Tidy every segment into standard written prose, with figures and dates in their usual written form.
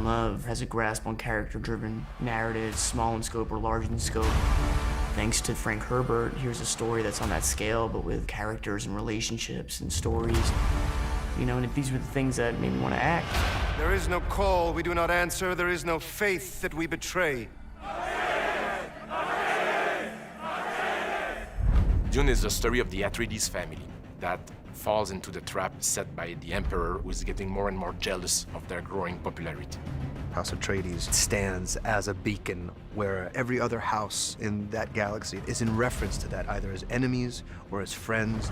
Villeneuve has a grasp on character-driven narratives, small in scope or large in scope. Thanks to Frank Herbert, here's a story that's on that scale, but with characters and relationships and stories. You know, and these were the things that made me want to act. There is no call we do not answer. There is no faith that we betray. Dune is the story of the Atreides family that falls into the trap set by the Emperor, who is getting more and more jealous of their growing popularity. House Atreides stands as a beacon where every other house in that galaxy is in reference to that, either as enemies or as friends.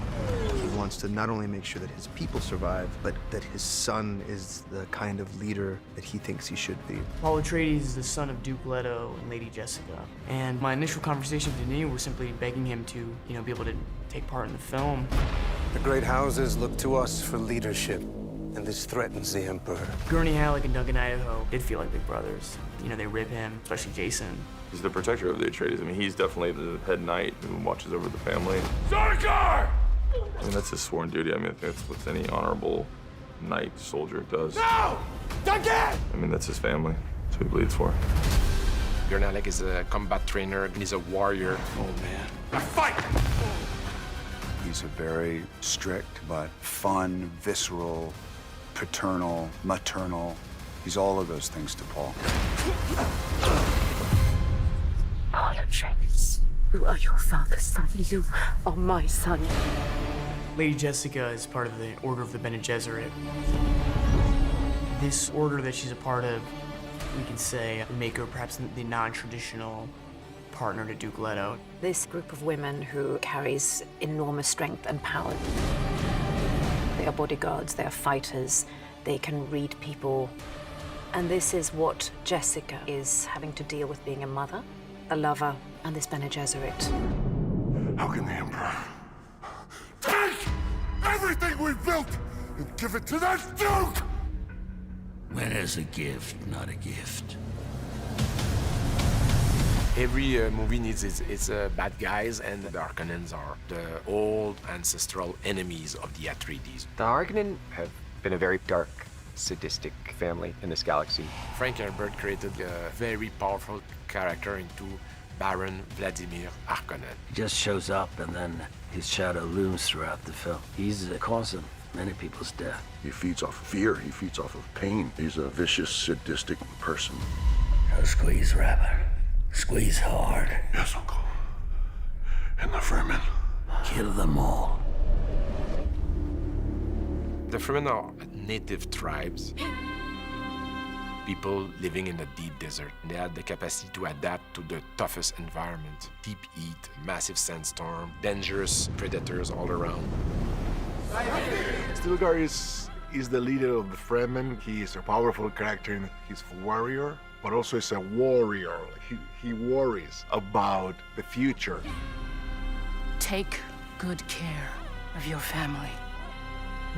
He wants to not only make sure that his people survive, but that his son is the kind of leader that he thinks he should be. Paul Atreides is the son of Duke Leto and Lady Jessica. And my initial conversation with Denis was simply begging him to, be able to take part in the film. The great houses look to us for leadership, and this threatens the Emperor. Gurney Halleck and Duncan Idaho did feel like big brothers. They rib him, especially Jason. He's the protector of the Atreides. I mean, he's definitely the head knight who watches over the family. Sarkar! I mean, that's his sworn duty. I mean, I think that's what any honorable knight soldier does. No! Duncan! I mean, that's his family. That's who he bleeds for. Gurney Halleck is a combat trainer, and he's a warrior. Oh, man. Now fight! He's a very strict but fun, visceral, paternal, maternal. He's all of those things to Paul. Paul Atreides, you are your father's son. You are my son. Lady Jessica is part of the Order of the Bene Gesserit. This order that she's a part of, we can say, make her perhaps the non-traditional partner to Duke Leto. This group of women who carries enormous strength and power. They are bodyguards, they are fighters, they can read people. And this is what Jessica is having to deal with, being a mother, a lover, and this Bene Gesserit. How can the Emperor take everything we've built and give it to that Duke? When is a gift not a gift? Every movie needs its bad guys, and the Harkonnens are the old ancestral enemies of the Atreides. The Harkonnen have been a very dark, sadistic family in this galaxy. Frank Herbert created a very powerful character into Baron Vladimir Harkonnen. He just shows up and then his shadow looms throughout the film. He's the cause of many people's death. He feeds off of fear. He feeds off of pain. He's a vicious, sadistic person. Now squeeze, Rabbit. Squeeze hard. Yes, Uncle. And the Fremen. Kill them all. The Fremen are native tribes, people living in the deep desert. They had the capacity to adapt to the toughest environment. Deep heat, massive sandstorm, dangerous predators all around. Stilgar is the leader of the Fremen. He is a powerful character and he's a warrior, but also is a warrior. He worries about the future. Take good care of your family.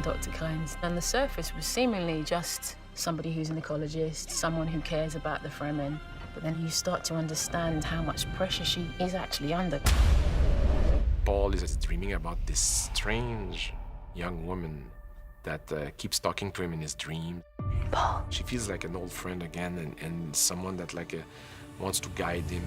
Dr. Kynes, on the surface, was seemingly just somebody who's an ecologist, someone who cares about the Fremen. But then you start to understand how much pressure she is actually under. Paul is dreaming about this strange young woman that keeps talking to him in his dreams. Paul. She feels like an old friend again, and someone that wants to guide him.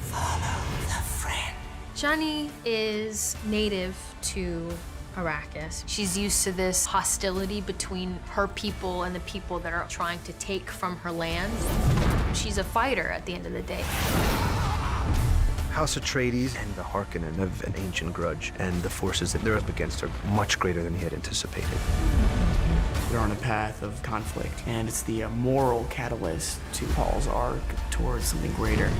Follow the friend. Shani is native to Arrakis. She's used to this hostility between her people and the people that are trying to take from her land. She's a fighter at the end of the day. House Atreides and the Harkonnen have an ancient grudge, and the forces that they're up against are much greater than he had anticipated. They're on a path of conflict, and it's the moral catalyst to Paul's arc towards something greater.